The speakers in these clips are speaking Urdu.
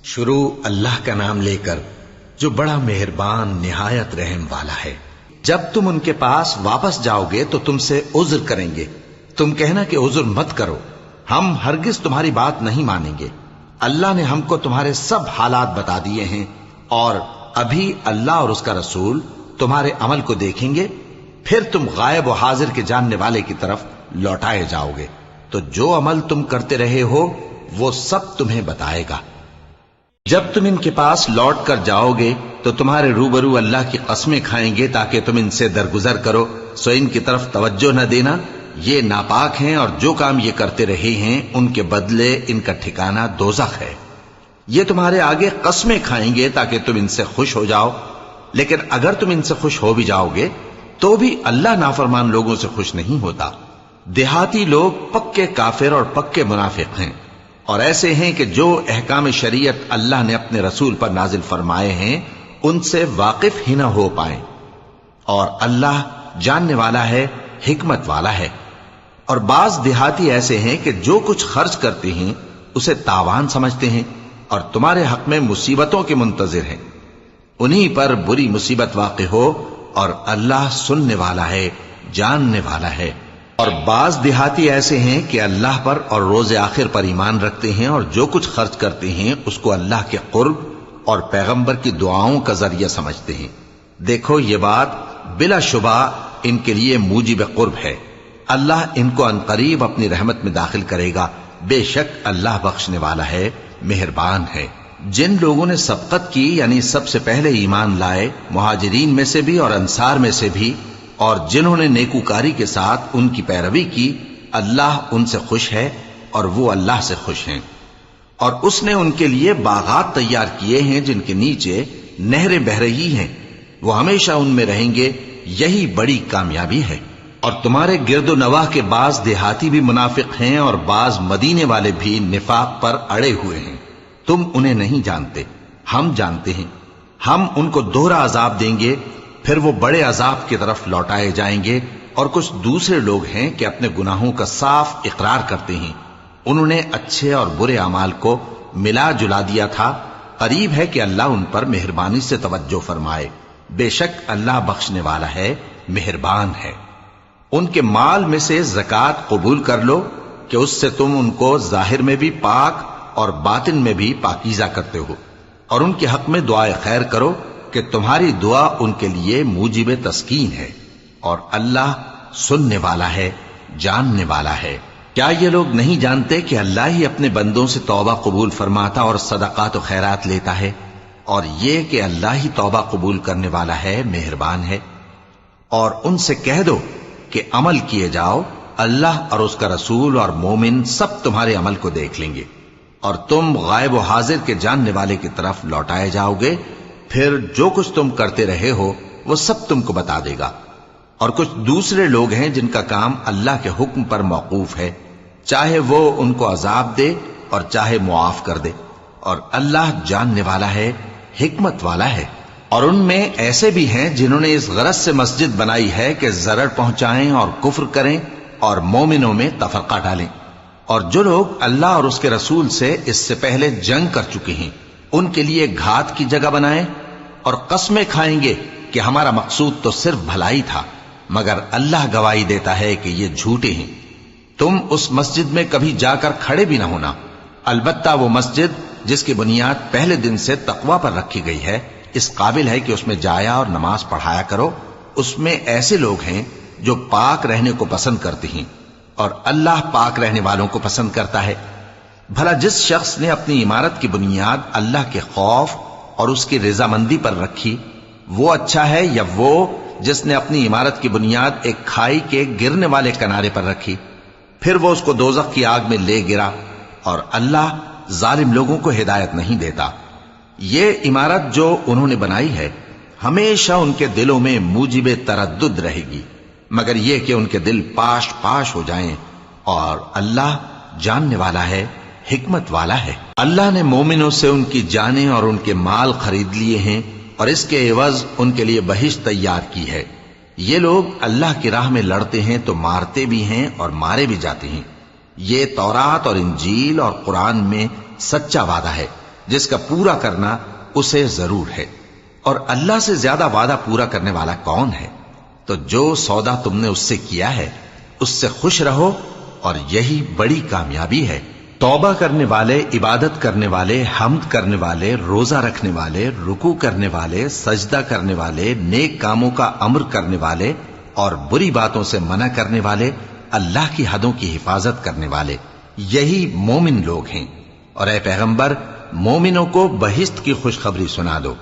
شروع اللہ کا نام لے کر جو بڑا مہربان نہایت رحم والا ہے۔ جب تم ان کے پاس واپس جاؤ گے تو تم سے عذر کریں گے، تم کہنا کہ عذر مت کرو، ہم ہرگز تمہاری بات نہیں مانیں گے۔ اللہ نے ہم کو تمہارے سب حالات بتا دیے ہیں، اور ابھی اللہ اور اس کا رسول تمہارے عمل کو دیکھیں گے، پھر تم غائب و حاضر کے جاننے والے کی طرف لوٹائے جاؤ گے، تو جو عمل تم کرتے رہے ہو وہ سب تمہیں بتائے گا۔ جب تم ان کے پاس لوٹ کر جاؤ گے تو تمہارے روبرو اللہ کی قسمیں کھائیں گے تاکہ تم ان سے درگزر کرو، سو ان کی طرف توجہ نہ دینا، یہ ناپاک ہیں اور جو کام یہ کرتے رہے ہیں ان کے بدلے ان کا ٹھکانہ دوزخ ہے۔ یہ تمہارے آگے قسمیں کھائیں گے تاکہ تم ان سے خوش ہو جاؤ، لیکن اگر تم ان سے خوش ہو بھی جاؤ گے تو بھی اللہ نافرمان لوگوں سے خوش نہیں ہوتا۔ دیہاتی لوگ پکے کافر اور پکے منافق ہیں، اور ایسے ہیں کہ جو احکام شریعت اللہ نے اپنے رسول پر نازل فرمائے ہیں ان سے واقف ہی نہ ہو پائیں، اور اللہ جاننے والا ہے، حکمت والا ہے۔ اور بعض دیہاتی ایسے ہیں کہ جو کچھ خرچ کرتے ہیں اسے تاوان سمجھتے ہیں اور تمہارے حق میں مصیبتوں کے منتظر ہیں، انہی پر بری مصیبت واقع ہو، اور اللہ سننے والا ہے، جاننے والا ہے۔ اور بعض دیہاتی ایسے ہیں کہ اللہ پر اور روز آخر پر ایمان رکھتے ہیں، اور جو کچھ خرچ کرتے ہیں اس کو اللہ کے قرب اور پیغمبر کی دعاؤں کا ذریعہ سمجھتے ہیں۔ دیکھو یہ بات بلا شبہ ان کے لیے موجب قرب ہے، اللہ ان کو عنقریب اپنی رحمت میں داخل کرے گا، بے شک اللہ بخشنے والا ہے، مہربان ہے۔ جن لوگوں نے سبقت کی یعنی سب سے پہلے ایمان لائے، مہاجرین میں سے بھی اور انصار میں سے بھی، اور جنہوں نے نیکوکاری کے ساتھ ان کی پیروی کی، اللہ ان سے خوش ہے اور وہ اللہ سے خوش ہیں۔ اور اس نے ان کے لیے باغات تیار کیے ہیں جن کے نیچے نہریں بہہ رہی ہیں، وہ ہمیشہ ان میں رہیں گے، یہی بڑی کامیابی ہے۔ اور تمہارے گرد و نواح کے بعض دیہاتی بھی منافق ہیں اور بعض مدینے والے بھی نفاق پر اڑے ہوئے ہیں، تم انہیں نہیں جانتے، ہم جانتے ہیں۔ ہم ان کو دوہرا عذاب دیں گے، پھر وہ بڑے عذاب کی طرف لوٹائے جائیں گے۔ اور کچھ دوسرے لوگ ہیں کہ اپنے گناہوں کا صاف اقرار کرتے ہیں، انہوں نے اچھے اور برے اعمال کو ملا جلا دیا تھا، قریب ہے کہ اللہ ان پر مہربانی سے توجہ فرمائے، بے شک اللہ بخشنے والا ہے، مہربان ہے۔ ان کے مال میں سے زکوٰۃ قبول کر لو کہ اس سے تم ان کو ظاہر میں بھی پاک اور باطن میں بھی پاکیزہ کرتے ہو، اور ان کے حق میں دعائے خیر کرو کہ تمہاری دعا ان کے لیے موجب تسکین ہے، اور اللہ سننے والا ہے، جاننے والا ہے۔ کیا یہ لوگ نہیں جانتے کہ اللہ ہی اپنے بندوں سے توبہ قبول فرماتا اور صدقات و خیرات لیتا ہے، اور یہ کہ اللہ ہی توبہ قبول کرنے والا ہے، مہربان ہے۔ اور ان سے کہہ دو کہ عمل کیے جاؤ، اللہ اور اس کا رسول اور مومن سب تمہارے عمل کو دیکھ لیں گے، اور تم غائب و حاضر کے جاننے والے کی طرف لوٹائے جاؤ گے، پھر جو کچھ تم کرتے رہے ہو وہ سب تم کو بتا دے گا۔ اور کچھ دوسرے لوگ ہیں جن کا کام اللہ کے حکم پر موقوف ہے، چاہے وہ ان کو عذاب دے اور چاہے معاف کر دے، اور اللہ جاننے والا ہے، حکمت والا ہے۔ اور ان میں ایسے بھی ہیں جنہوں نے اس غرض سے مسجد بنائی ہے کہ ضرر پہنچائیں اور کفر کریں اور مومنوں میں تفرقہ ڈالیں، اور جو لوگ اللہ اور اس کے رسول سے اس سے پہلے جنگ کر چکے ہیں ان کے لیے گھات کی جگہ بنائیں، اور قسمیں کھائیں گے کہ ہمارا مقصود تو صرف بھلائی تھا، مگر اللہ گواہی دیتا ہے کہ یہ جھوٹے ہیں۔ تم اس مسجد میں کبھی جا کر کھڑے بھی نہ ہونا، البتہ وہ مسجد جس کی بنیاد پہلے دن سے تقوی پر رکھی گئی ہے اس قابل ہے کہ اس میں جایا اور نماز پڑھایا کرو۔ اس میں ایسے لوگ ہیں جو پاک رہنے کو پسند کرتے ہیں، اور اللہ پاک رہنے والوں کو پسند کرتا ہے۔ بھلا جس شخص نے اپنی عمارت کی بنیاد اللہ کے خوف اور اس کی رضامندی پر رکھی، وہ اچھا ہے یا وہ جس نے اپنی عمارت کی بنیاد ایک کھائی کے گرنے والے کنارے پر رکھی، پھر وہ اس کو دوزخ کی آگ میں لے گرا، اور اللہ ظالم لوگوں کو ہدایت نہیں دیتا۔ یہ عمارت جو انہوں نے بنائی ہے ہمیشہ ان کے دلوں میں موجب تردد رہے گی، مگر یہ کہ ان کے دل پاش پاش ہو جائیں، اور اللہ جاننے والا ہے، حکمت والا ہے۔ اللہ نے مومنوں سے ان کی جانیں اور ان کے مال خرید لیے ہیں، اور اس کے عوض ان کے لیے بہشت تیار کی ہے۔ یہ لوگ اللہ کی راہ میں لڑتے ہیں تو مارتے بھی ہیں اور مارے بھی جاتے ہیں۔ یہ تورات اور انجیل اور قرآن میں سچا وعدہ ہے، جس کا پورا کرنا اسے ضرور ہے، اور اللہ سے زیادہ وعدہ پورا کرنے والا کون ہے؟ تو جو سودا تم نے اس سے کیا ہے اس سے خوش رہو، اور یہی بڑی کامیابی ہے۔ توبہ کرنے والے، عبادت کرنے والے، حمد کرنے والے، روزہ رکھنے والے، رکوع کرنے والے، سجدہ کرنے والے، نیک کاموں کا امر کرنے والے اور بری باتوں سے منع کرنے والے، اللہ کی حدوں کی حفاظت کرنے والے، یہی مومن لوگ ہیں۔ اور اے پیغمبر، مومنوں کو بہشت کی خوشخبری سنا دو۔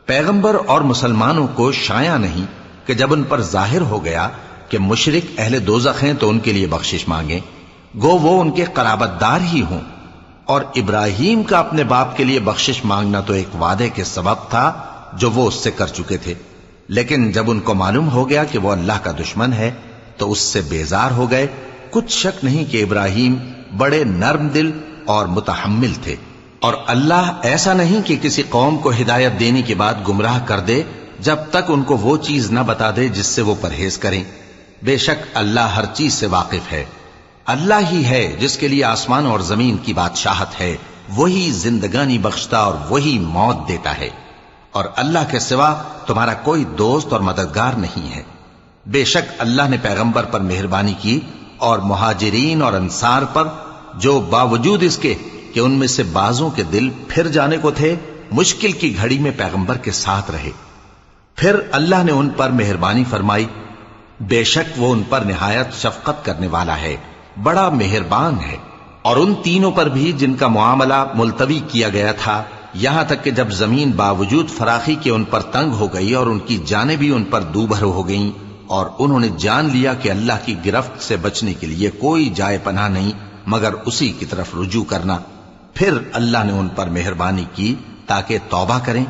پیغمبر اور مسلمانوں کو شایع نہیں کہ جب ان پر ظاہر ہو گیا کہ مشرک اہل دوزخ ہیں تو ان کے لیے بخشش مانگیں، گو وہ ان کے قرابت دار ہی ہوں۔ اور ابراہیم کا اپنے باپ کے لیے بخشش مانگنا تو ایک وعدے کے سبب تھا جو وہ اس سے کر چکے تھے، لیکن جب ان کو معلوم ہو گیا کہ وہ اللہ کا دشمن ہے تو اس سے بیزار ہو گئے۔ کچھ شک نہیں کہ ابراہیم بڑے نرم دل اور متحمل تھے، اور اللہ ایسا نہیں کہ کسی قوم کو ہدایت دینے کے بعد گمراہ کر دے جب تک ان کو وہ چیز نہ بتا دے جس سے وہ پرہیز کریں۔ بے شک اللہ ہر چیز سے واقف ہے۔ اللہ ہی ہے جس کے لیے آسمان اور زمین کی بادشاہت ہے، وہی زندگانی بخشتا اور وہی موت دیتا ہے، اور اللہ کے سوا تمہارا کوئی دوست اور مددگار نہیں ہے۔ بے شک اللہ نے پیغمبر پر مہربانی کی اور مہاجرین اور انصار پر، جو باوجود اس کے کہ ان میں سے بعضوں کے دل پھر جانے کو تھے، مشکل کی گھڑی میں پیغمبر کے ساتھ رہے۔ پھر اللہ نے ان پر مہربانی فرمائی، بے شک وہ ان پر نہایت شفقت کرنے والا ہے، بڑا مہربان ہے۔ اور ان تینوں پر بھی جن کا معاملہ ملتوی کیا گیا تھا، یہاں تک کہ جب زمین باوجود فراخی کے ان پر تنگ ہو گئی اور ان کی جانیں بھی ان پر دوبھر ہو گئیں، اور انہوں نے جان لیا کہ اللہ کی گرفت سے بچنے کے لیے کوئی جائے پناہ نہیں مگر اسی کی طرف رجوع کرنا، پھر اللہ نے ان پر مہربانی کی تاکہ توبہ کریں۔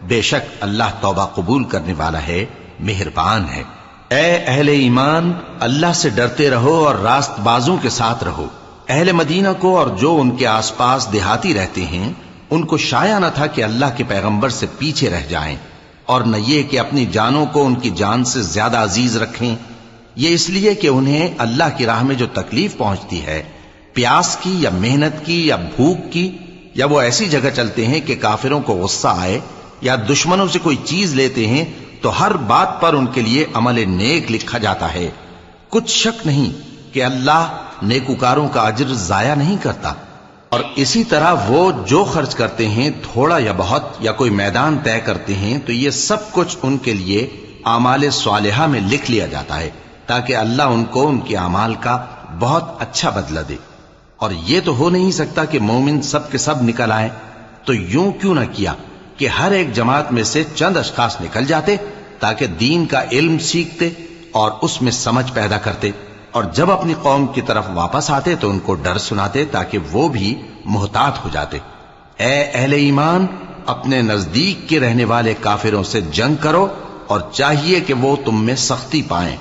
بے شک اللہ توبہ قبول کرنے والا ہے، مہربان ہے۔ اے اہل ایمان، اللہ سے ڈرتے رہو اور راست بازوں کے ساتھ رہو۔ اہل مدینہ کو اور جو ان کے آس پاس دیہاتی رہتے ہیں ان کو شایع نہ تھا کہ اللہ کے پیغمبر سے پیچھے رہ جائیں، اور نہ یہ کہ اپنی جانوں کو ان کی جان سے زیادہ عزیز رکھیں۔ یہ اس لیے کہ انہیں اللہ کی راہ میں جو تکلیف پہنچتی ہے، پیاس کی یا محنت کی یا بھوک کی، یا وہ ایسی جگہ چلتے ہیں کہ کافروں کو غصہ آئے، یا دشمنوں سے کوئی چیز لیتے ہیں، تو ہر بات پر ان کے لیے عمل نیک لکھا جاتا ہے۔ کچھ شک نہیں کہ اللہ نیکوکاروں کا اجر ضائع نہیں کرتا۔ اور اسی طرح وہ جو خرچ کرتے ہیں، تھوڑا یا بہت، یا کوئی میدان طے کرتے ہیں، تو یہ سب کچھ ان کے لیے اعمال صالحہ میں لکھ لیا جاتا ہے، تاکہ اللہ ان کو ان کے اعمال کا بہت اچھا بدلہ دے۔ اور یہ تو ہو نہیں سکتا کہ مومن سب کے سب نکل آئیں، تو یوں کیوں نہ کیا کہ ہر ایک جماعت میں سے چند اشخاص نکل جاتے تاکہ دین کا علم سیکھتے اور اس میں سمجھ پیدا کرتے، اور جب اپنی قوم کی طرف واپس آتے تو ان کو ڈر سناتے تاکہ وہ بھی محتاط ہو جاتے۔ اے اہل ایمان، اپنے نزدیک کے رہنے والے کافروں سے جنگ کرو، اور چاہیے کہ وہ تم میں سختی پائیں،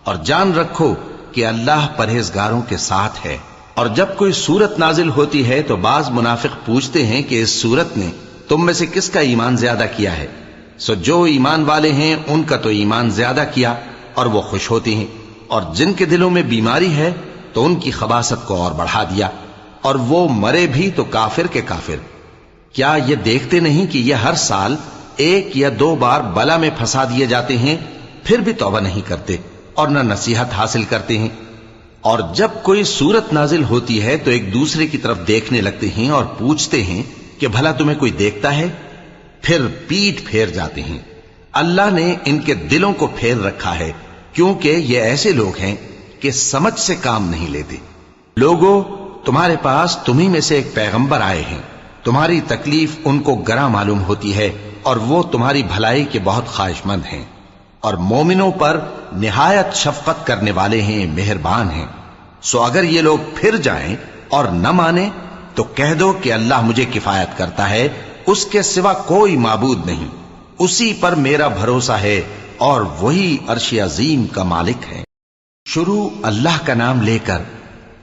اور جان رکھو کہ اللہ پرہیزگاروں کے ساتھ ہے۔ اور جب کوئی صورت نازل ہوتی ہے تو بعض منافق پوچھتے ہیں کہ اس صورت نے تم میں سے کس کا ایمان زیادہ کیا ہے؟ سو جو ایمان والے ہیں ان کا تو ایمان زیادہ کیا اور وہ خوش ہوتے ہیں، اور جن کے دلوں میں بیماری ہے تو ان کی خباثت کو اور بڑھا دیا، اور وہ مرے بھی تو کافر کے کافر۔ کیا یہ دیکھتے نہیں کہ یہ ہر سال ایک یا دو بار بلا میں پھنسا دیے جاتے ہیں، پھر بھی توبہ نہیں کرتے اور نہ نصیحت حاصل کرتے ہیں؟ اور جب کوئی صورت نازل ہوتی ہے تو ایک دوسرے کی طرف دیکھنے لگتے ہیں اور پوچھتے ہیں کہ بھلا تمہیں کوئی دیکھتا ہے؟ پھر پیٹھ پھیر جاتے ہیں۔ اللہ نے ان کے دلوں کو پھیر رکھا ہے، کیونکہ یہ ایسے لوگ ہیں کہ سمجھ سے کام نہیں لیتے۔ لوگو، تمہارے پاس تمہیں میں سے ایک پیغمبر آئے ہیں، تمہاری تکلیف ان کو گراں معلوم ہوتی ہے اور وہ تمہاری بھلائی کے بہت خواہش مند ہیں، اور مومنوں پر نہایت شفقت کرنے والے ہیں، مہربان ہیں۔ سو اگر یہ لوگ پھر جائیں اور نہ مانیں تو کہہ دو کہ اللہ مجھے کفایت کرتا ہے، اس کے سوا کوئی معبود نہیں، اسی پر میرا بھروسہ ہے، اور وہی عرش عظیم کا مالک ہے۔ شروع اللہ کا نام لے کر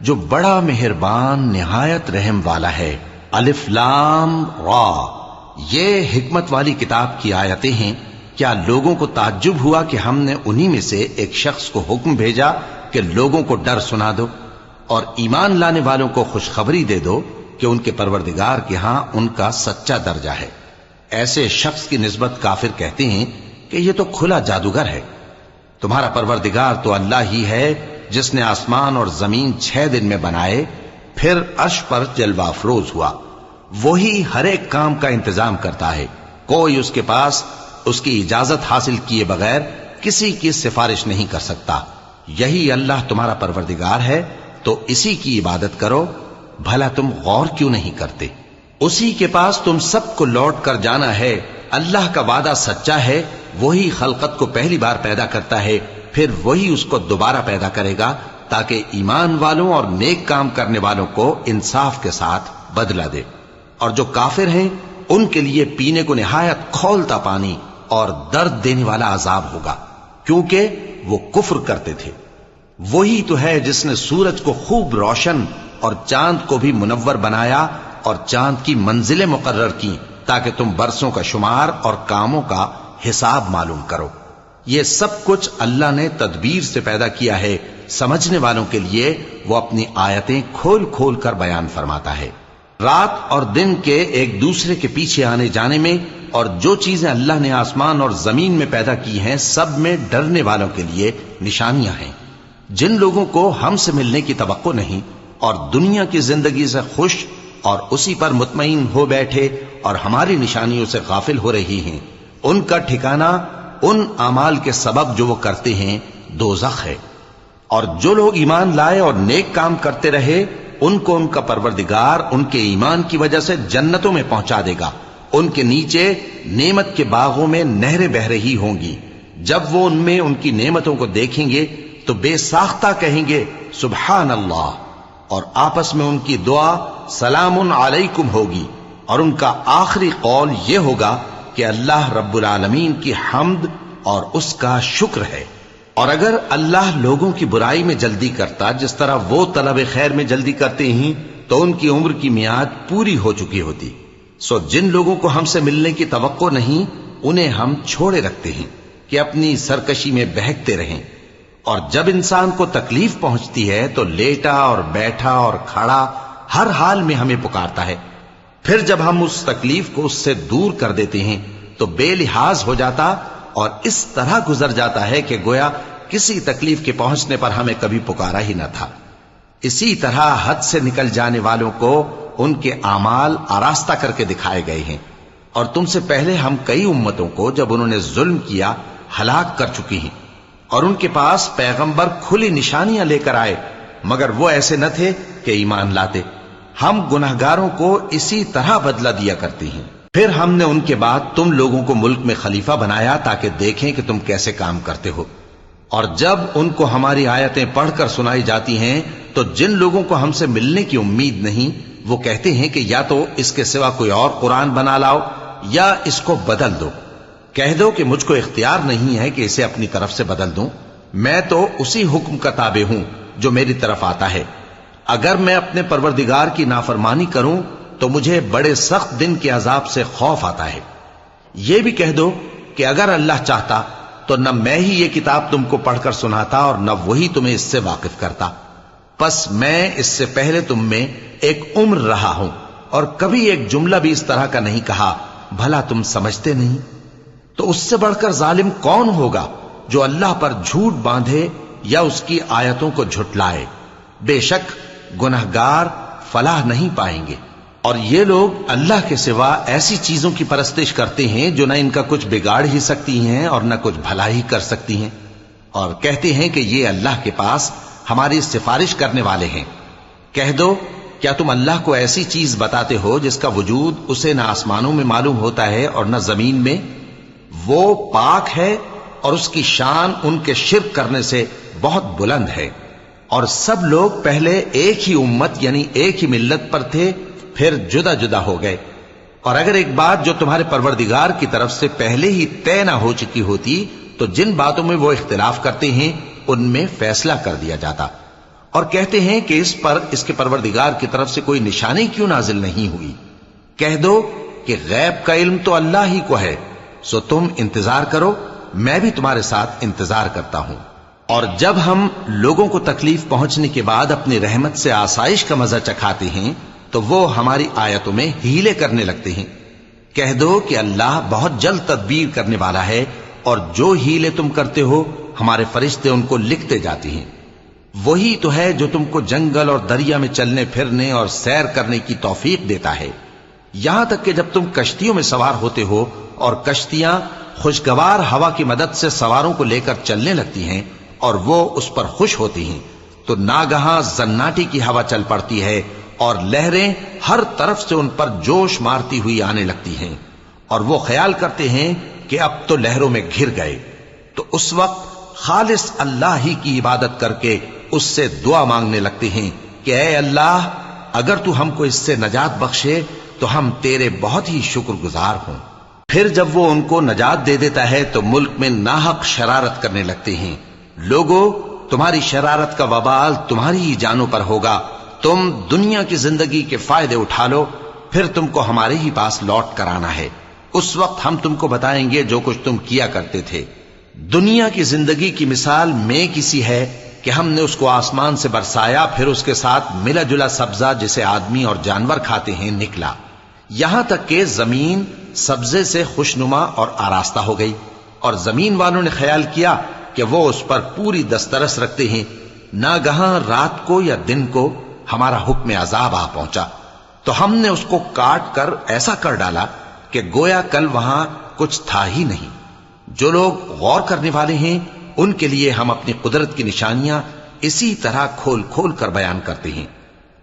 جو بڑا مہربان نہایت رحم والا ہے۔ الف لام را، یہ حکمت والی کتاب کی آیتیں ہیں۔ کیا لوگوں کو تعجب ہوا کہ ہم نے انہی میں سے ایک شخص کو حکم بھیجا کہ لوگوں کو ڈر سنا دو اور ایمان لانے والوں کو خوشخبری دے دو کہ ان کے پروردگار کے ہاں ان کا سچا درجہ ہے۔ ایسے شخص کی نسبت کافر کہتے ہیں کہ یہ تو کھلا جادوگر ہے۔ تمہارا پروردگار تو اللہ ہی ہے جس نے آسمان اور زمین 6 دن میں بنائے، پھر عرش پر جلوہ افروز ہوا۔ وہی ہر ایک کام کا انتظام کرتا ہے، کوئی اس کے پاس اس کی اجازت حاصل کیے بغیر کسی کی سفارش نہیں کر سکتا۔ یہی اللہ تمہارا پروردگار ہے تو اسی کی عبادت کرو، بھلا تم غور کیوں نہیں کرتے؟ اسی کے پاس تم سب کو لوٹ کر جانا ہے۔ اللہ کا وعدہ سچا ہے، وہی خلقت کو پہلی بار پیدا کرتا ہے، پھر وہی اس کو دوبارہ پیدا کرے گا تاکہ ایمان والوں اور نیک کام کرنے والوں کو انصاف کے ساتھ بدلہ دے۔ اور جو کافر ہیں ان کے لیے پینے کو نہایت کھولتا پانی اور درد دینے والا عذاب ہوگا، کیونکہ وہ کفر کرتے تھے۔ وہی تو ہے جس نے سورج کو خوب روشن اور چاند کو بھی منور بنایا اور چاند کی منزلیں مقرر کی تاکہ تم برسوں کا شمار اور کاموں کا حساب معلوم کرو۔ یہ سب کچھ اللہ نے تدبیر سے پیدا کیا ہے، سمجھنے والوں کے لیے وہ اپنی آیتیں کھول کھول کر بیان فرماتا ہے۔ رات اور دن کے ایک دوسرے کے پیچھے آنے جانے میں اور جو چیزیں اللہ نے آسمان اور زمین میں پیدا کی ہیں سب میں ڈرنے والوں کے لیے نشانیاں ہیں۔ جن لوگوں کو ہم سے ملنے کی توقع نہیں اور دنیا کی زندگی سے خوش اور اسی پر مطمئن ہو بیٹھے اور ہماری نشانیوں سے غافل ہو رہی ہیں، ان کا ٹھکانہ ان اعمال کے سبب جو وہ کرتے ہیں دوزخ ہے۔ اور جو لوگ ایمان لائے اور نیک کام کرتے رہے ان کو ان کا پروردگار ان کے ایمان کی وجہ سے جنتوں میں پہنچا دے گا، ان کے نیچے نعمت کے باغوں میں نہریں بہ رہی ہوں گی۔ جب وہ ان میں ان کی نعمتوں کو دیکھیں گے تو بے ساختہ کہیں گے سبحان اللہ، اور آپس میں ان کی دعا سلام علیکم ہوگی، اور ان کا آخری قول یہ ہوگا کہ اللہ رب العالمین کی حمد اور اس کا شکر ہے۔ اور اگر اللہ لوگوں کی برائی میں جلدی کرتا جس طرح وہ طلب خیر میں جلدی کرتے ہیں تو ان کی عمر کی میعاد پوری ہو چکی ہوتی۔ سو جن لوگوں کو ہم سے ملنے کی توقع نہیں انہیں ہم چھوڑے رکھتے ہیں کہ اپنی سرکشی میں بہکتے رہیں، اور جب انسان کو تکلیف پہنچتی ہے تو لیٹا اور بیٹھا اور کھڑا ہر حال میں ہمیں پکارتا ہے، پھر جب ہم اس تکلیف کو اس سے دور کر دیتے ہیں تو بے لحاظ ہو جاتا اور اس طرح گزر جاتا ہے کہ گویا کسی تکلیف کے پہنچنے پر ہمیں کبھی پکارا ہی نہ تھا۔ اسی طرح حد سے نکل جانے والوں کو ان کے اعمال آراستہ کر کے دکھائے گئے ہیں، اور تم سے پہلے ہم کئی امتوں کو جب انہوں نے ظلم کیا ہلاک کر چکی ہیں، اور ان کے پاس پیغمبر کھلی نشانیاں لے کر آئے مگر وہ ایسے نہ تھے کہ ایمان لاتے۔ ہم گناہگاروں کو اسی طرح بدلہ دیا کرتے ہیں۔ پھر ہم نے ان کے بعد تم لوگوں کو ملک میں خلیفہ بنایا تاکہ دیکھیں کہ تم کیسے کام کرتے ہو، اور جب ان کو ہماری آیتیں پڑھ کر سنائی جاتی ہیں تو جن لوگوں کو ہم سے ملنے کی امید نہیں وہ کہتے ہیں کہ یا تو اس کے سوا کوئی اور قرآن بنا لاؤ یا اس کو بدل دو۔ کہہ دو کہ مجھ کو اختیار نہیں ہے کہ اسے اپنی طرف سے بدل دوں، میں تو اسی حکم کا تابع ہوں جو میری طرف آتا ہے۔ اگر میں اپنے پروردگار کی نافرمانی کروں تو مجھے بڑے سخت دن کے عذاب سے خوف آتا ہے۔ یہ بھی کہہ دو کہ اگر اللہ چاہتا تو نہ میں ہی یہ کتاب تم کو پڑھ کر سناتا اور نہ وہی تمہیں اس سے واقف کرتا، پس میں اس سے پہلے تم میں ایک عمر رہا ہوں اور کبھی ایک جملہ بھی اس طرح کا نہیں کہا، بھلا تم سمجھتے نہیں؟ تو اس سے بڑھ کر ظالم کون ہوگا جو اللہ پر جھوٹ باندھے یا اس کی آیتوں کو جھٹلائے؟ بے شک گناہگار فلاح نہیں پائیں گے۔ اور یہ لوگ اللہ کے سوا ایسی چیزوں کی پرستش کرتے ہیں جو نہ ان کا کچھ بگاڑ ہی سکتی ہیں اور نہ کچھ بھلا ہی کر سکتی ہیں، اور کہتے ہیں کہ یہ اللہ کے پاس ہماری سفارش کرنے والے ہیں۔ کہہ دو کیا تم اللہ کو ایسی چیز بتاتے ہو جس کا وجود اسے نہ آسمانوں میں معلوم ہوتا ہے اور نہ زمین میں؟ وہ پاک ہے اور اس کی شان ان کے شرک کرنے سے بہت بلند ہے۔ اور سب لوگ پہلے ایک ہی امت یعنی ایک ہی ملت پر تھے، پھر جدا جدا ہو گئے۔ اور اگر ایک بات جو تمہارے پروردگار کی طرف سے پہلے ہی طے نہ ہو چکی ہوتی تو جن باتوں میں وہ اختلاف کرتے ہیں ان میں فیصلہ کر دیا جاتا۔ اور کہتے ہیں کہ اس پر اس کے پروردگار کی طرف سے کوئی نشانی کیوں نازل نہیں ہوئی؟ کہہ دو کہ غیب کا علم تو اللہ ہی کو ہے، سو تم انتظار کرو، میں بھی تمہارے ساتھ انتظار کرتا ہوں۔ اور جب ہم لوگوں کو تکلیف پہنچنے کے بعد اپنی رحمت سے آسائش کا مزہ چکھاتے ہیں تو وہ ہماری آیتوں میں ہیلے کرنے لگتے ہیں۔ کہہ دو کہ اللہ بہت جلد تدبیر کرنے والا ہے، اور جو ہیلے تم کرتے ہو ہمارے فرشتے ان کو لکھتے جاتے ہیں۔ وہی تو ہے جو تم کو جنگل اور دریا میں چلنے پھرنے اور سیر کرنے کی توفیق دیتا ہے، یہاں تک کہ جب تم کشتیوں میں سوار ہوتے ہو اور کشتیاں خوشگوار ہوا کی مدد سے سواروں کو لے کر چلنے لگتی ہیں اور وہ اس پر خوش ہوتی ہیں، تو ناگہاں زناٹی کی ہوا چل پڑتی ہے اور لہریں ہر طرف سے ان پر جوش مارتی ہوئی آنے لگتی ہیں، اور وہ خیال کرتے ہیں کہ اب تو لہروں میں گھر گئے۔ تو اس وقت خالص اللہ ہی کی عبادت کر کے اس سے دعا مانگنے لگتے ہیں کہ اے اللہ، اگر تو ہم کو اس سے نجات بخشے تو ہم تیرے بہت ہی شکر گزار ہوں۔ پھر جب وہ ان کو نجات دے دیتا ہے تو ملک میں ناحق شرارت کرنے لگتے ہیں۔ لوگو، تمہاری شرارت کا وبال تمہاری ہی جانوں پر ہوگا۔ تم دنیا کی زندگی کے فائدے اٹھا لو، پھر تم کو ہمارے ہی پاس لوٹ کر آنا ہے۔ اس وقت ہم تم کو بتائیں گے جو کچھ تم کیا کرتے تھے۔ دنیا کی زندگی کی مثال میں کسی ہے کہ ہم نے اس کو آسمان سے برسایا، پھر اس کے ساتھ ملا جلا سبزہ جسے آدمی اور جانور کھاتے ہیں نکلا، یہاں تک کہ زمین سبزے سے خوشنما اور آراستہ ہو گئی، اور زمین والوں نے خیال کیا کہ وہ اس پر پوری دسترس رکھتے ہیں۔ ناگہاں رات کو یا دن کو ہمارا حکم عذاب آ پہنچا، تو ہم نے اس کو کاٹ کر ایسا کر ڈالا کہ گویا کل وہاں کچھ تھا ہی نہیں۔ جو لوگ غور کرنے والے ہیں ان کے لیے ہم اپنی قدرت کی نشانیاں اسی طرح کھول کھول کر بیان کرتے ہیں۔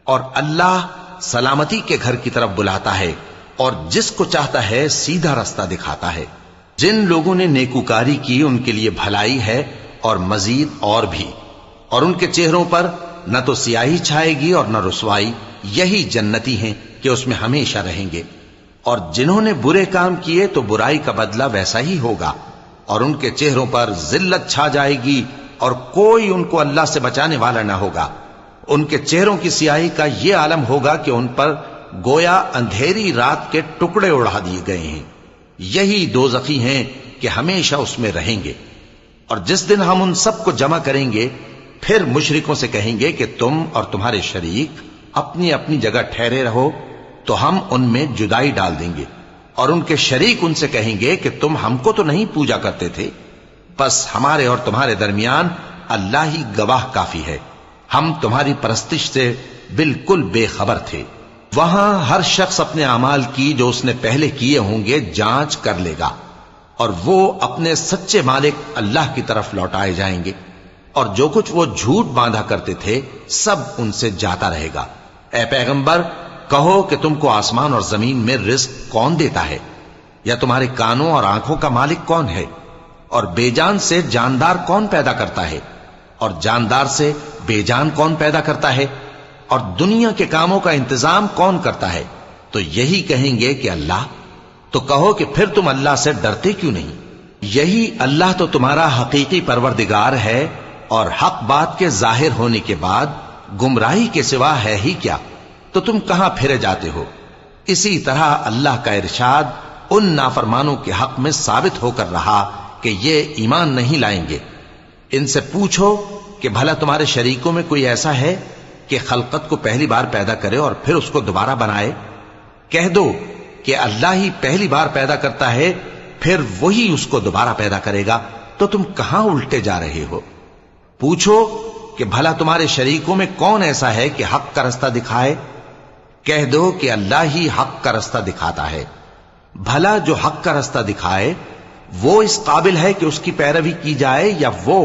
اور اللہ سلامتی کے گھر کی طرف بلاتا ہے، اور جس کو چاہتا ہے سیدھا رستہ دکھاتا ہے۔ جن لوگوں نے نیکوکاری کی ان کے لیے بھلائی ہے اور مزید اور بھی، اور ان کے چہروں پر نہ تو سیاہی چھائے گی اور نہ رسوائی، یہی جنتی ہیں کہ اس میں ہمیشہ رہیں گے۔ اور جنہوں نے برے کام کیے تو برائی کا بدلہ ویسا ہی ہوگا، اور ان کے چہروں پر ذلت چھا جائے گی اور کوئی ان کو اللہ سے بچانے والا نہ ہوگا۔ ان کے چہروں کی سیاہی کا یہ عالم ہوگا کہ ان پر گویا اندھیری رات کے ٹکڑے اڑا دیے گئے ہیں۔ یہی دوزخی ہیں کہ ہمیشہ اس میں رہیں گے۔ اور جس دن ہم ان سب کو جمع کریں گے، پھر مشرکوں سے کہیں گے کہ تم اور تمہارے شریک اپنی اپنی جگہ ٹھہرے رہو، تو ہم ان میں جدائی ڈال دیں گے، اور ان کے شریک ان سے کہیں گے کہ تم ہم کو تو نہیں پوجا کرتے تھے، بس ہمارے اور تمہارے درمیان اللہ ہی گواہ کافی ہے، ہم تمہاری پرستش سے بالکل بے خبر تھے۔ وہاں ہر شخص اپنے اعمال کی جو اس نے پہلے کیے ہوں گے جانچ کر لے گا، اور وہ اپنے سچے مالک اللہ کی طرف لوٹائے جائیں گے، اور جو کچھ وہ جھوٹ باندھا کرتے تھے سب ان سے جاتا رہے گا۔ اے پیغمبر، کہو کہ تم کو آسمان اور زمین میں رزق کون دیتا ہے، یا تمہارے کانوں اور آنکھوں کا مالک کون ہے، اور بے جان سے جاندار کون پیدا کرتا ہے، اور جاندار سے بے جان کون پیدا کرتا ہے، اور دنیا کے کاموں کا انتظام کون کرتا ہے؟ تو یہی کہیں گے کہ اللہ۔ تو کہو کہ پھر تم اللہ سے ڈرتے کیوں نہیں؟ یہی اللہ تو تمہارا حقیقی پروردگار ہے، اور حق بات کے ظاہر ہونے کے بعد گمراہی کے سوا ہے ہی کیا؟ تو تم کہاں پھرے جاتے ہو؟ اسی طرح اللہ کا ارشاد ان نافرمانوں کے حق میں ثابت ہو کر رہا کہ یہ ایمان نہیں لائیں گے۔ ان سے پوچھو کہ بھلا تمہارے شریکوں میں کوئی ایسا ہے کہ خلقت کو پہلی بار پیدا کرے اور پھر اس کو دوبارہ بنائے؟ کہہ دو کہ اللہ ہی پہلی بار پیدا کرتا ہے، پھر وہی اس کو دوبارہ پیدا کرے گا، تو تم کہاں الٹے جا رہے ہو؟ پوچھو کہ بھلا تمہارے شریکوں میں کون ایسا ہے کہ حق کا رستہ دکھائے؟ کہہ دو کہ اللہ ہی حق کا رستہ دکھاتا ہے۔ بھلا جو حق کا رستہ دکھائے وہ اس قابل ہے کہ اس کی پیروی کی جائے، یا وہ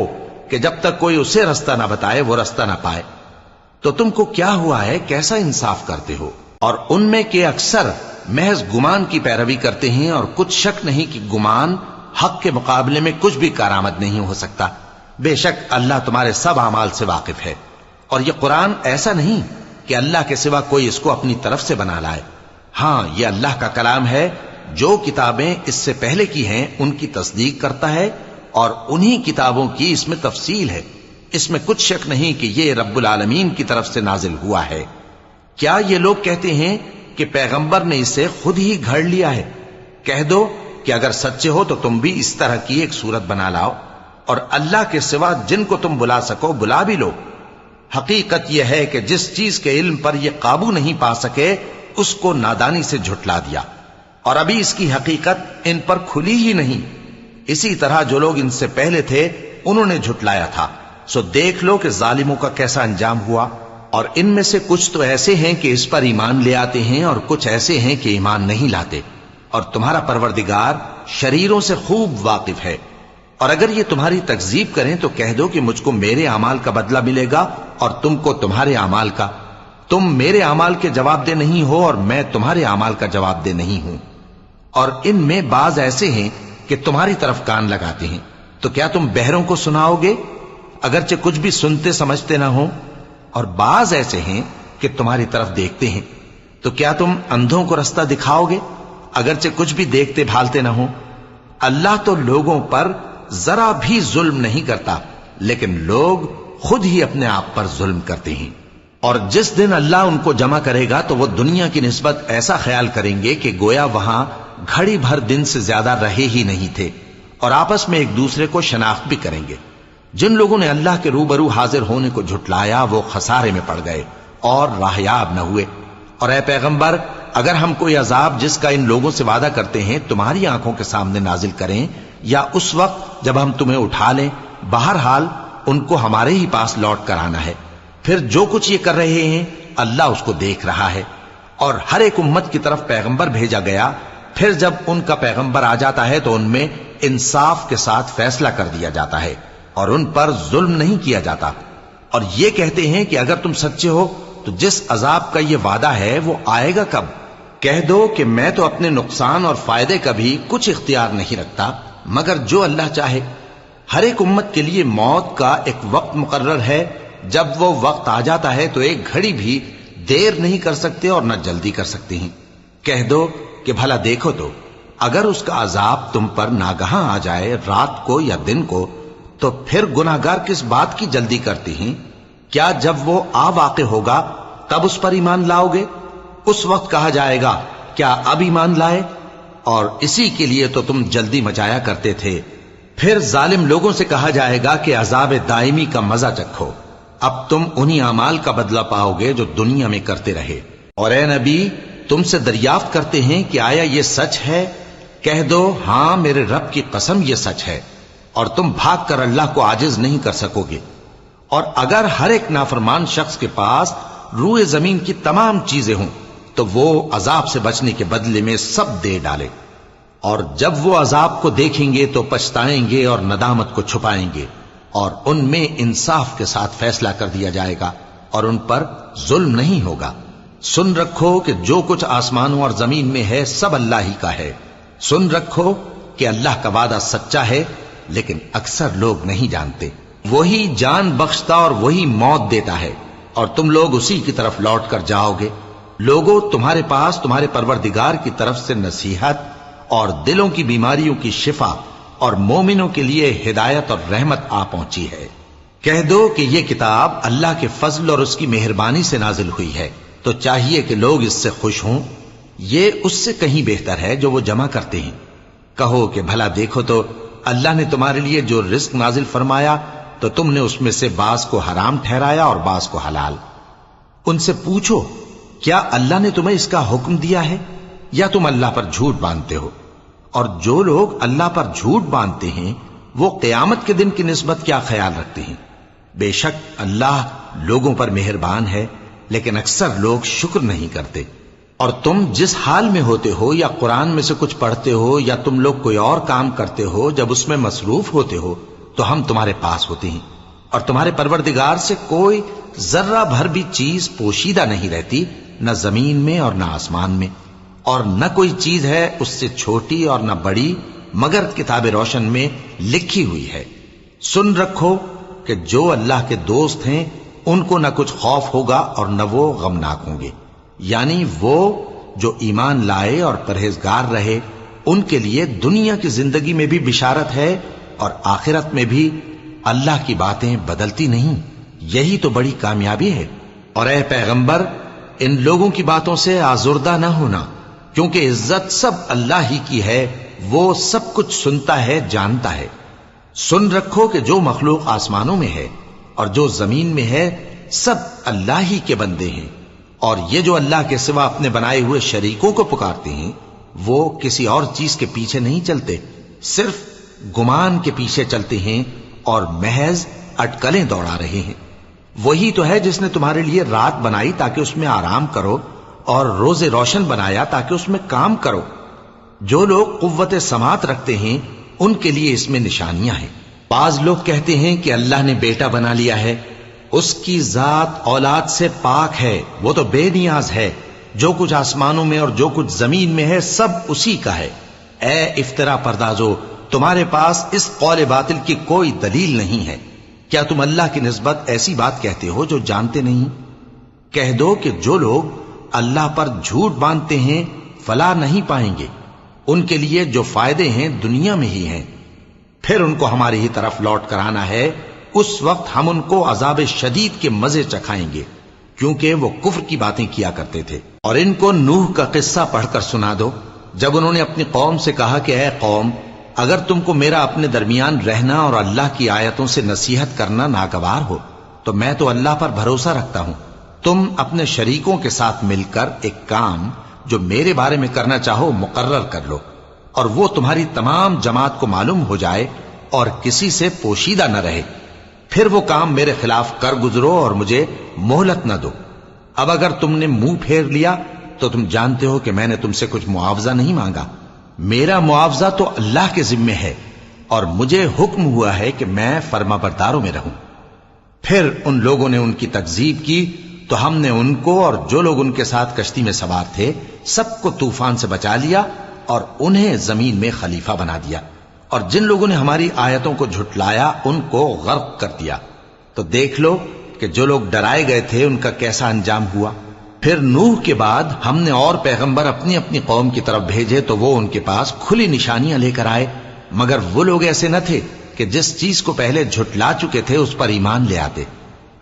کہ جب تک کوئی اسے رستہ نہ بتائے وہ رستہ نہ پائے؟ تو تم کو کیا ہوا ہے، کیسا انصاف کرتے ہو؟ اور ان میں کے اکثر محض گمان کی پیروی کرتے ہیں، اور کچھ شک نہیں کہ گمان حق کے مقابلے میں کچھ بھی کارآمد نہیں ہو سکتا۔ بے شک اللہ تمہارے سب اعمال سے واقف ہے، اور یہ قرآن ایسا نہیں کہ اللہ کے سوا کوئی اس کو اپنی طرف سے بنا لائے۔ ہاں، یہ اللہ کا کلام ہے، جو کتابیں اس سے پہلے کی ہیں ان کی تصدیق کرتا ہے، اور انہی کتابوں کی اس میں تفصیل ہے۔ اس میں کچھ شک نہیں کہ یہ رب العالمین کی طرف سے نازل ہوا ہے۔ کیا یہ لوگ کہتے ہیں کہ پیغمبر نے اسے خود ہی گھڑ لیا ہے؟ کہہ دو کہ اگر سچے ہو تو تم بھی اس طرح کی ایک صورت بنا لاؤ، اور اللہ کے سوا جن کو تم بلا سکو بلا بھی لو۔ حقیقت یہ ہے کہ جس چیز کے علم پر یہ قابو نہیں پا سکے اس کو نادانی سے جھٹلا دیا، اور ابھی اس کی حقیقت ان پر کھلی ہی نہیں۔ اسی طرح جو لوگ ان سے پہلے تھے انہوں نے جھٹلایا تھا، سو دیکھ لو کہ ظالموں کا کیسا انجام ہوا۔ اور ان میں سے کچھ تو ایسے ہیں کہ اس پر ایمان لے آتے ہیں، اور کچھ ایسے ہیں کہ ایمان نہیں لاتے، اور تمہارا پروردگار شریروں سے خوب واقف ہے۔ اور اگر یہ تمہاری تکذیب کریں تو کہہ دو کہ مجھ کو میرے اعمال کا بدلہ ملے گا اور تم کو تمہارے اعمال کا۔ تم میرے اعمال کے جواب دہ نہیں ہو اور میں تمہارے اعمال کا جواب دہ نہیں ہوں۔ اور ان میں بعض ایسے ہیں کہ تمہاری طرف کان لگاتے ہیں، تو کیا تم بہروں کو سناؤ گے اگرچہ کچھ بھی سنتے سمجھتے نہ ہو؟ اور بعض ایسے ہیں کہ تمہاری طرف دیکھتے ہیں، تو کیا تم اندھوں کو رستہ دکھاؤ گے اگرچہ کچھ بھی دیکھتے بھالتے نہ ہو؟ اللہ تو لوگوں پر ذرا بھی ظلم نہیں کرتا، لیکن لوگ خود ہی اپنے آپ پر ظلم کرتے ہیں۔ اور جس دن اللہ ان کو جمع کرے گا تو وہ دنیا کی نسبت ایسا خیال کریں گے کہ گویا وہاں گھڑی بھر دن سے زیادہ رہے ہی نہیں تھے، اور آپس میں ایک دوسرے کو شناخت بھی کریں گے۔ جن لوگوں نے اللہ کے روبرو حاضر ہونے کو جھٹلایا وہ خسارے میں پڑ گئے اور راہیاب نہ ہوئے۔ اور اے پیغمبر، اگر ہم کوئی عذاب جس کا ان لوگوں سے وعدہ کرتے ہیں تمہاری آنکھوں کے سامنے نازل کریں یا اس وقت جب ہم تمہیں اٹھا لیں، بہرحال ان کو ہمارے ہی پاس لوٹ کر آنا ہے۔ پھر جو کچھ یہ کر رہے ہیں اللہ اس کو دیکھ رہا ہے۔ اور ہر ایک امت کی طرف پیغمبر بھیجا گیا، پھر جب ان کا پیغمبر آ جاتا ہے تو ان میں انصاف کے ساتھ فیصلہ کر دیا جاتا ہے اور ان پر ظلم نہیں کیا جاتا۔ اور یہ کہتے ہیں کہ اگر تم سچے ہو تو جس عذاب کا یہ وعدہ ہے وہ آئے گا کب؟ کہہ دو کہ میں تو اپنے نقصان اور فائدے کا بھی کچھ اختیار نہیں رکھتا مگر جو اللہ چاہے۔ ہر ایک امت کے لیے موت کا ایک وقت مقرر ہے، جب وہ وقت آ جاتا ہے تو ایک گھڑی بھی دیر نہیں کر سکتے اور نہ جلدی کر سکتے ہیں۔ کہہ دو کہ بھلا دیکھو تو اگر اس کا عذاب تم پر ناگہاں آ جائے رات کو یا دن کو تو پھر گناہگار کس بات کی جلدی کرتے ہیں؟ کیا جب وہ آ واقع ہوگا تب اس پر ایمان لاؤ گے؟ اس وقت کہا جائے گا کیا اب ایمان لائے؟ اور اسی کے لیے تو تم جلدی مچایا کرتے تھے۔ پھر ظالم لوگوں سے کہا جائے گا کہ عذاب دائمی کا مزہ چکھو، اب تم انہی اعمال کا بدلہ پاؤ گے جو دنیا میں کرتے رہے۔ اور اے نبی، تم سے دریافت کرتے ہیں کہ آیا یہ سچ ہے؟ کہہ دو ہاں میرے رب کی قسم یہ سچ ہے، اور تم بھاگ کر اللہ کو عاجز نہیں کر سکو گے۔ اور اگر ہر ایک نافرمان شخص کے پاس روئے زمین کی تمام چیزیں ہوں تو وہ عذاب سے بچنے کے بدلے میں سب دے ڈالے، اور جب وہ عذاب کو دیکھیں گے تو پچھتائیں گے اور ندامت کو چھپائیں گے، اور ان میں انصاف کے ساتھ فیصلہ کر دیا جائے گا اور ان پر ظلم نہیں ہوگا۔ سن رکھو کہ جو کچھ آسمانوں اور زمین میں ہے سب اللہ ہی کا ہے۔ سن رکھو کہ اللہ کا وعدہ سچا ہے، لیکن اکثر لوگ نہیں جانتے۔ وہی جان بخشتا اور وہی موت دیتا ہے، اور تم لوگ اسی کی طرف لوٹ کر جاؤ گے۔ لوگوں، تمہارے پاس تمہارے پروردگار کی طرف سے نصیحت اور دلوں کی بیماریوں کی شفا اور مومنوں کے لیے ہدایت اور رحمت آ پہنچی ہے۔ کہہ دو کہ یہ کتاب اللہ کے فضل اور اس کی مہربانی سے نازل ہوئی ہے، تو چاہیے کہ لوگ اس سے خوش ہوں۔ یہ اس سے کہیں بہتر ہے جو وہ جمع کرتے ہیں۔ کہو کہ بھلا دیکھو تو اللہ نے تمہارے لیے جو رزق نازل فرمایا تو تم نے اس میں سے بعض کو حرام ٹھہرایا اور بعض کو حلال۔ ان سے پوچھو کیا اللہ نے تمہیں اس کا حکم دیا ہے یا تم اللہ پر جھوٹ باندھتے ہو؟ اور جو لوگ اللہ پر جھوٹ باندھتے ہیں وہ قیامت کے دن کی نسبت کیا خیال رکھتے ہیں؟ بے شک اللہ لوگوں پر مہربان ہے، لیکن اکثر لوگ شکر نہیں کرتے۔ اور تم جس حال میں ہوتے ہو یا قرآن میں سے کچھ پڑھتے ہو یا تم لوگ کوئی اور کام کرتے ہو، جب اس میں مصروف ہوتے ہو تو ہم تمہارے پاس ہوتے ہیں، اور تمہارے پروردگار سے کوئی ذرہ بھر بھی چیز پوشیدہ نہیں رہتی، نہ زمین میں اور نہ آسمان میں، اور نہ کوئی چیز ہے اس سے چھوٹی اور نہ بڑی مگر کتاب روشن میں لکھی ہوئی ہے۔ سن رکھو کہ جو اللہ کے دوست ہیں ان کو نہ کچھ خوف ہوگا اور نہ وہ غمناک ہوں گے، یعنی وہ جو ایمان لائے اور پرہیزگار رہے ان کے لیے دنیا کی زندگی میں بھی بشارت ہے اور آخرت میں بھی۔ اللہ کی باتیں بدلتی نہیں، یہی تو بڑی کامیابی ہے۔ اور اے پیغمبر، ان لوگوں کی باتوں سے آزردہ نہ ہونا، کیونکہ عزت سب اللہ ہی کی ہے، وہ سب کچھ سنتا ہے، جانتا ہے۔ سن رکھو کہ جو مخلوق آسمانوں میں ہے اور جو زمین میں ہے سب اللہ ہی کے بندے ہیں، اور یہ جو اللہ کے سوا اپنے بنائے ہوئے شریکوں کو پکارتے ہیں وہ کسی اور چیز کے پیچھے نہیں چلتے، صرف گمان کے پیچھے چلتے ہیں اور محض اٹکلیں دوڑا رہے ہیں۔ وہی تو ہے جس نے تمہارے لیے رات بنائی تاکہ اس میں آرام کرو، اور روز روشن بنایا تاکہ اس میں کام کرو۔ جو لوگ قوت سماعت رکھتے ہیں ان کے لیے اس میں نشانیاں ہیں۔ بعض لوگ کہتے ہیں کہ اللہ نے بیٹا بنا لیا ہے، اس کی ذات اولاد سے پاک ہے، وہ تو بے نیاز ہے، جو کچھ آسمانوں میں اور جو کچھ زمین میں ہے سب اسی کا ہے۔ اے افترا پردازو، تمہارے پاس اس قول باطل کی کوئی دلیل نہیں ہے۔ کیا تم اللہ کی نسبت ایسی بات کہتے ہو جو جانتے نہیں؟ کہہ دو کہ جو لوگ اللہ پر جھوٹ باندھتے ہیں فلاح نہیں پائیں گے، ان کے لیے جو فائدے ہیں دنیا میں ہی ہیں، پھر ان کو ہماری ہی طرف لوٹ کر آنا ہے، اس وقت ہم ان کو عذاب شدید کے مزے چکھائیں گے، کیونکہ وہ کفر کی باتیں کیا کرتے تھے۔ اور ان کو نوح کا قصہ پڑھ کر سنا دو، جب انہوں نے اپنی قوم سے کہا کہ اے قوم، اگر تم کو میرا اپنے درمیان رہنا اور اللہ کی آیتوں سے نصیحت کرنا ناگوار ہو تو میں تو اللہ پر بھروسہ رکھتا ہوں، تم اپنے شریکوں کے ساتھ مل کر ایک کام جو میرے بارے میں کرنا چاہو مقرر کر لو، اور وہ تمہاری تمام جماعت کو معلوم ہو جائے اور کسی سے پوشیدہ نہ رہے، پھر وہ کام میرے خلاف کر گزرو اور مجھے مہلت نہ دو۔ اب اگر تم نے منہ پھیر لیا تو تم جانتے ہو کہ میں نے تم سے کچھ معاوضہ نہیں مانگا، میرا معاوضہ تو اللہ کے ذمے ہے، اور مجھے حکم ہوا ہے کہ میں فرما برداروں میں رہوں۔ پھر ان لوگوں نے ان کی تکذیب کی تو ہم نے ان کو اور جو لوگ ان کے ساتھ کشتی میں سوار تھے سب کو طوفان سے بچا لیا اور انہیں زمین میں خلیفہ بنا دیا، اور جن لوگوں نے ہماری آیتوں کو جھٹلایا ان کو غرق کر دیا۔ تو دیکھ لو کہ جو لوگ ڈرائے گئے تھے ان کا کیسا انجام ہوا۔ پھر نوح کے بعد ہم نے اور پیغمبر اپنی اپنی قوم کی طرف بھیجے تو وہ ان کے پاس کھلی نشانیاں لے کر آئے، مگر وہ لوگ ایسے نہ تھے کہ جس چیز کو پہلے جھٹلا چکے تھے اس پر ایمان لے آتے۔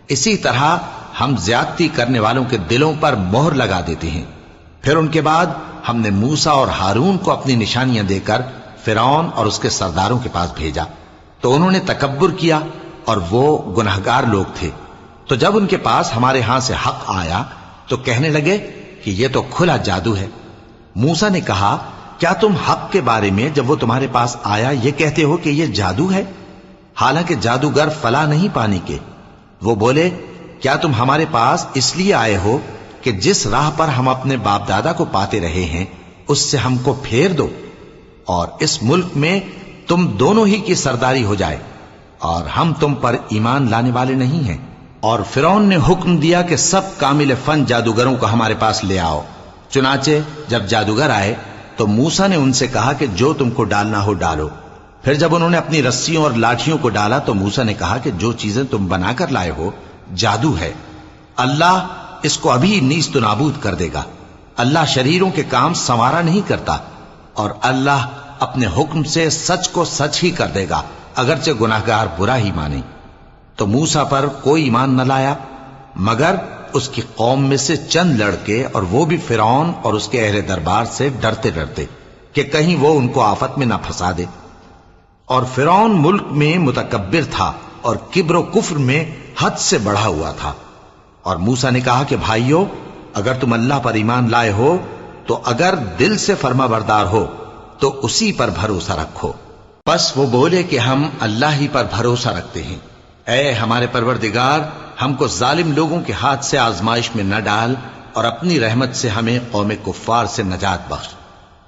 اسی طرح ہم زیادتی کرنے والوں کے دلوں پر مہر لگا دیتے ہیں۔ پھر ان کے بعد ہم نے موسیٰ اور ہارون کو اپنی نشانیاں دے کر فرعون اور اس کے سرداروں کے پاس بھیجا، تو انہوں نے تکبر کیا اور وہ گناہگار لوگ تھے۔ تو جب ان کے پاس ہمارے ہاں سے حق آیا تو کہنے لگے کہ یہ تو کھلا جادو ہے۔ موسیٰ نے کہا، کیا تم حق کے بارے میں جب وہ تمہارے پاس آیا یہ کہتے ہو کہ یہ جادو ہے، حالانکہ جادوگر فلاح نہیں پانے کے؟ وہ بولے، کیا تم ہمارے پاس اس لیے آئے ہو کہ جس راہ پر ہم اپنے باپ دادا کو پاتے رہے ہیں اس سے ہم کو پھیر دو، اور اس ملک میں تم دونوں ہی کی سرداری ہو جائے، اور ہم تم پر ایمان لانے والے نہیں ہیں؟ اور فرعون نے حکم دیا کہ سب کامل فن جادوگروں کو ہمارے پاس لے آؤ۔ چنانچہ جب جادوگر آئے تو موسیٰ نے ان سے کہا کہ جو تم کو ڈالنا ہو ڈالو۔ پھر جب انہوں نے اپنی رسیوں اور لاٹھیوں کو ڈالا تو موسیٰ نے کہا کہ جو چیزیں تم بنا کر لائے ہو جادو ہے، اللہ اس کو ابھی نیست و نابود کر دے گا۔ اللہ شریروں کے کام سنوارا نہیں کرتا، اور اللہ اپنے حکم سے سچ کو سچ ہی کر دے گا اگرچہ گناہگار برا ہی مانے۔ تو موسیٰ پر کوئی ایمان نہ لایا مگر اس کی قوم میں سے چند لڑکے، اور وہ بھی فرعون اور اس کے اہل دربار سے ڈرتے ڈرتے کہ کہیں وہ ان کو آفت میں نہ پھنسا دے۔ اور فرعون ملک میں متکبر تھا اور کبر و کفر میں حد سے بڑھا ہوا تھا۔ اور موسیٰ نے کہا کہ بھائیو، اگر تم اللہ پر ایمان لائے ہو تو اگر دل سے فرما بردار ہو تو اسی پر بھروسہ رکھو۔ پس وہ بولے کہ ہم اللہ ہی پر بھروسہ رکھتے ہیں۔ اے ہمارے پروردگار، ہم کو ظالم لوگوں کے ہاتھ سے آزمائش میں نہ ڈال، اور اپنی رحمت سے ہمیں قوم کفار سے نجات بخش۔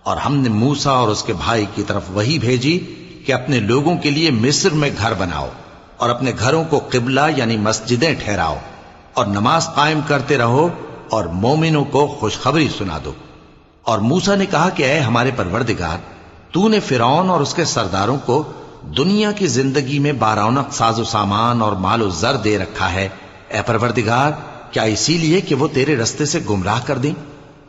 اور ہم نے موسیٰ اور اس کے بھائی کی طرف وحی بھیجی کہ اپنے لوگوں کے لیے مصر میں گھر بناؤ، اور اپنے گھروں کو قبلہ یعنی مسجدیں ٹھہراؤ، اور نماز قائم کرتے رہو، اور مومنوں کو خوشخبری سنا دو۔ اور موسیٰ نے کہا کہ اے ہمارے پروردگار، تو نے فرعون اور اس کے سرداروں کو دنیا کی زندگی میں بارونق ساز و سامان اور مال و زر دے رکھا ہے، اے پروردگار کیا اسی لیے کہ وہ تیرے رستے سے گمراہ کر دیں؟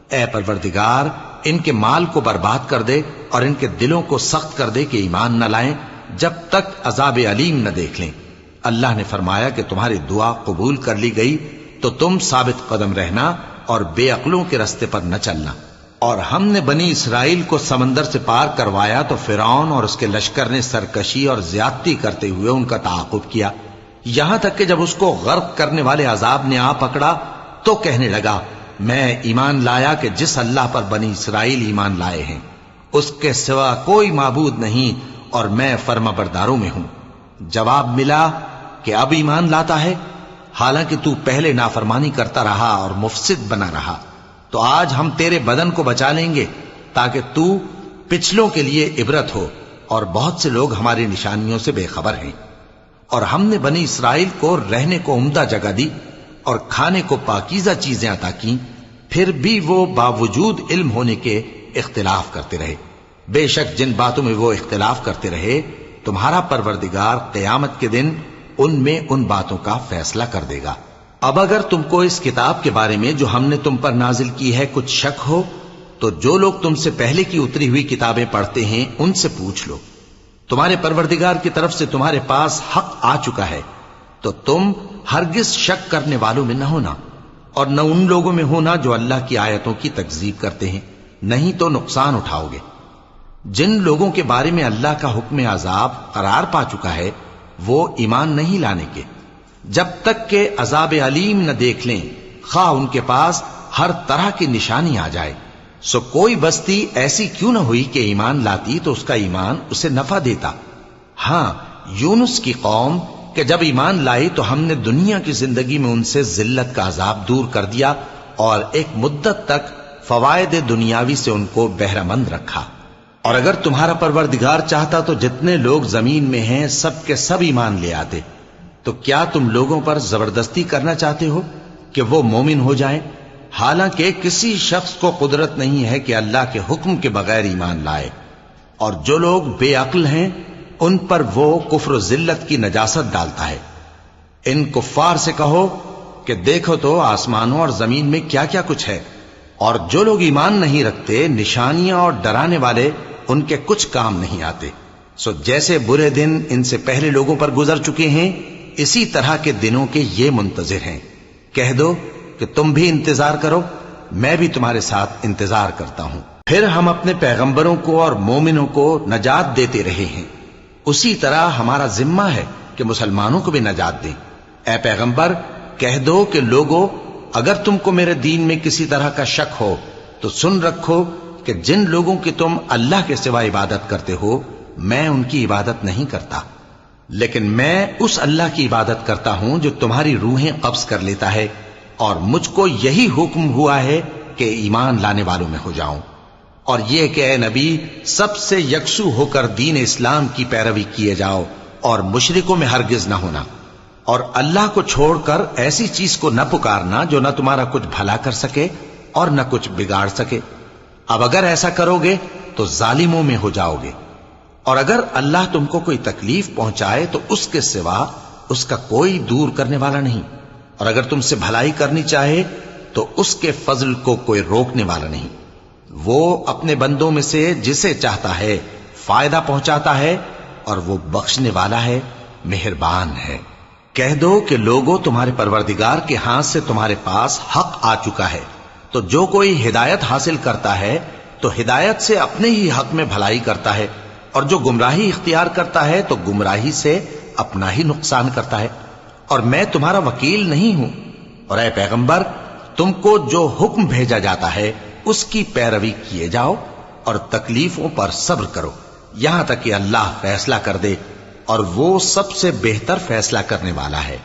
اے پروردگار ان کے مال کو برباد کر دے اور ان کے دلوں کو سخت کر دے کہ ایمان نہ لائیں جب تک عذاب علیم نہ دیکھ لیں۔ اللہ نے فرمایا کہ تمہاری دعا قبول کر لی گئی تو تم ثابت قدم رہنا اور بے عقلوں کے رستے پر نہ چلنا۔ اور ہم نے بنی اسرائیل کو سمندر سے پار کروایا تو فرعون اور اس کے لشکر نے سرکشی اور زیادتی کرتے ہوئے ان کا تعاقب کیا، یہاں تک کہ جب اس کو غرق کرنے والے عذاب نے آ پکڑا تو کہنے لگا میں ایمان لایا کہ جس اللہ پر بنی اسرائیل ایمان لائے ہیں اس کے سوا کوئی معبود نہیں اور میں فرما برداروں میں ہوں۔ جواب ملا کہ اب ایمان لاتا ہے حالانکہ تو پہلے نافرمانی کرتا رہا اور مفسد بنا رہا، تو آج ہم تیرے بدن کو بچا لیں گے تاکہ تو پچھلوں کے لیے عبرت ہو، اور بہت سے لوگ ہماری نشانیوں سے بے خبر ہیں۔ اور ہم نے بنی اسرائیل کو رہنے کو عمدہ جگہ دی اور کھانے کو پاکیزہ چیزیں عطا کیں، پھر بھی وہ باوجود علم ہونے کے اختلاف کرتے رہے۔ بے شک جن باتوں میں وہ اختلاف کرتے رہے تمہارا پروردگار قیامت کے دن ان میں ان باتوں کا فیصلہ کر دے گا۔ اب اگر تم کو اس کتاب کے بارے میں جو ہم نے تم پر نازل کی ہے کچھ شک ہو تو جو لوگ تم سے پہلے کی اتری ہوئی کتابیں پڑھتے ہیں ان سے پوچھ لو، تمہارے پروردگار کی طرف سے تمہارے پاس حق آ چکا ہے تو تم ہرگز شک کرنے والوں میں نہ ہونا، اور نہ ان لوگوں میں ہونا جو اللہ کی آیتوں کی تکذیب کرتے ہیں، نہیں تو نقصان اٹھاؤ گے۔ جن لوگوں کے بارے میں اللہ کا حکم عذاب قرار پا چکا ہے وہ ایمان نہیں لانے کے جب تک کہ عذاب علیم نہ دیکھ لیں، خواہ ان کے پاس ہر طرح کی نشانی آ جائے۔ سو کوئی بستی ایسی کیوں نہ ہوئی کہ ایمان لاتی تو اس کا ایمان اسے نفع دیتا۔ ہاں، یونس کی قوم کہ جب ایمان لائی تو ہم نے دنیا کی زندگی میں ان سے ذلت کا عذاب دور کر دیا اور ایک مدت تک فوائد دنیاوی سے ان کو بہرہ مند رکھا۔ اور اگر تمہارا پروردگار چاہتا تو جتنے لوگ زمین میں ہیں سب کے سب ایمان لے آتے، تو کیا تم لوگوں پر زبردستی کرنا چاہتے ہو کہ وہ مومن ہو جائیں؟ حالانکہ کسی شخص کو قدرت نہیں ہے کہ اللہ کے حکم کے بغیر ایمان لائے، اور جو لوگ بے عقل ہیں ان پر وہ کفر و ذلت کی نجاست ڈالتا ہے۔ ان کفار سے کہو کہ دیکھو تو آسمانوں اور زمین میں کیا کیا کچھ ہے، اور جو لوگ ایمان نہیں رکھتے نشانیاں اور ڈرانے والے ان کے کچھ کام نہیں آتے۔ سو جیسے برے دن ان سے پہلے لوگوں پر گزر چکے ہیں اسی طرح کے دنوں کے یہ منتظر ہیں۔ کہہ دو کہ تم بھی انتظار کرو، میں بھی تمہارے ساتھ انتظار کرتا ہوں۔ پھر ہم اپنے پیغمبروں کو اور مومنوں کو نجات دیتے رہے ہیں، اسی طرح ہمارا ذمہ ہے کہ مسلمانوں کو بھی نجات دیں۔ اے پیغمبر کہہ دو کہ لوگو اگر تم کو میرے دین میں کسی طرح کا شک ہو تو سن رکھو کہ جن لوگوں کی تم اللہ کے سوا عبادت کرتے ہو میں ان کی عبادت نہیں کرتا، لیکن میں اس اللہ کی عبادت کرتا ہوں جو تمہاری روحیں قبض کر لیتا ہے، اور مجھ کو یہی حکم ہوا ہے کہ ایمان لانے والوں میں ہو جاؤں، اور یہ کہ اے نبی سب سے یکسو ہو کر دین اسلام کی پیروی کیے جاؤ اور مشرکوں میں ہرگز نہ ہونا، اور اللہ کو چھوڑ کر ایسی چیز کو نہ پکارنا جو نہ تمہارا کچھ بھلا کر سکے اور نہ کچھ بگاڑ سکے۔ اب اگر ایسا کرو گے تو ظالموں میں ہو جاؤ گے، اور اگر اللہ تم کو کوئی تکلیف پہنچائے تو اس کے سوا اس کا کوئی دور کرنے والا نہیں، اور اگر تم سے بھلائی کرنی چاہے تو اس کے فضل کو کوئی روکنے والا نہیں۔ وہ اپنے بندوں میں سے جسے چاہتا ہے فائدہ پہنچاتا ہے، اور وہ بخشنے والا ہے، مہربان ہے۔ کہہ دو کہ لوگوں تمہارے پروردگار کے ہاتھ سے تمہارے پاس حق آ چکا ہے، تو جو کوئی ہدایت حاصل کرتا ہے تو ہدایت سے اپنے ہی حق میں بھلائی کرتا ہے، اور جو گمراہی اختیار کرتا ہے تو گمراہی سے اپنا ہی نقصان کرتا ہے، اور میں تمہارا وکیل نہیں ہوں۔ اور اے پیغمبر تم کو جو حکم بھیجا جاتا ہے اس کی پیروی کیے جاؤ اور تکلیفوں پر صبر کرو یہاں تک کہ اللہ فیصلہ کر دے، اور وہ سب سے بہتر فیصلہ کرنے والا ہے۔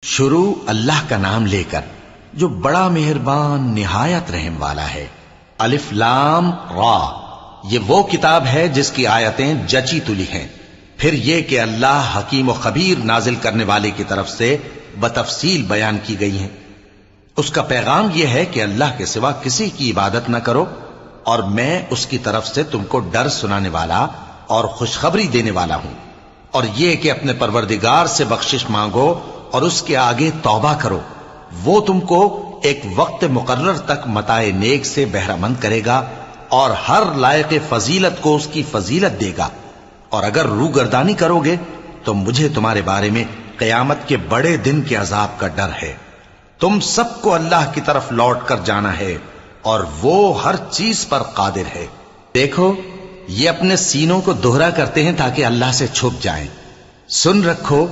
شروع اللہ کا نام لے کر جو بڑا مہربان نہایت رحم والا ہے۔ الف لام را، یہ وہ کتاب ہے جس کی آیتیں جچی تلی ہیں، پھر یہ کہ اللہ حکیم و خبیر نازل کرنے والے کی طرف سے بتفصیل بیان کی گئی ہیں۔ اس کا پیغام یہ ہے کہ اللہ کے سوا کسی کی عبادت نہ کرو، اور میں اس کی طرف سے تم کو ڈر سنانے والا اور خوشخبری دینے والا ہوں، اور یہ کہ اپنے پروردگار سے بخشش مانگو اور اس کے آگے توبہ کرو، وہ تم کو ایک وقت مقرر تک متاع نیک سے بہرہ مند کرے گا، اور ہر لائق فضیلت کو اس کی فضیلت دے گا، اور اگر روگردانی کرو گے تو مجھے تمہارے بارے میں قیامت کے بڑے دن کے عذاب کا ڈر ہے۔ تم سب کو اللہ کی طرف لوٹ کر جانا ہے، اور وہ ہر چیز پر قادر ہے۔ دیکھو یہ اپنے سینوں کو دوہرا کرتے ہیں تاکہ اللہ سے چھپ جائیں۔ سن رکھو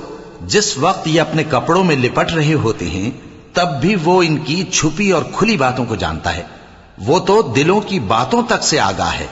جس وقت یہ اپنے کپڑوں میں لپٹ رہے ہوتے ہیں تب بھی وہ ان کی چھپی اور کھلی باتوں کو جانتا ہے. وہ تو دلوں کی باتوں تک سے آگاہ ہے.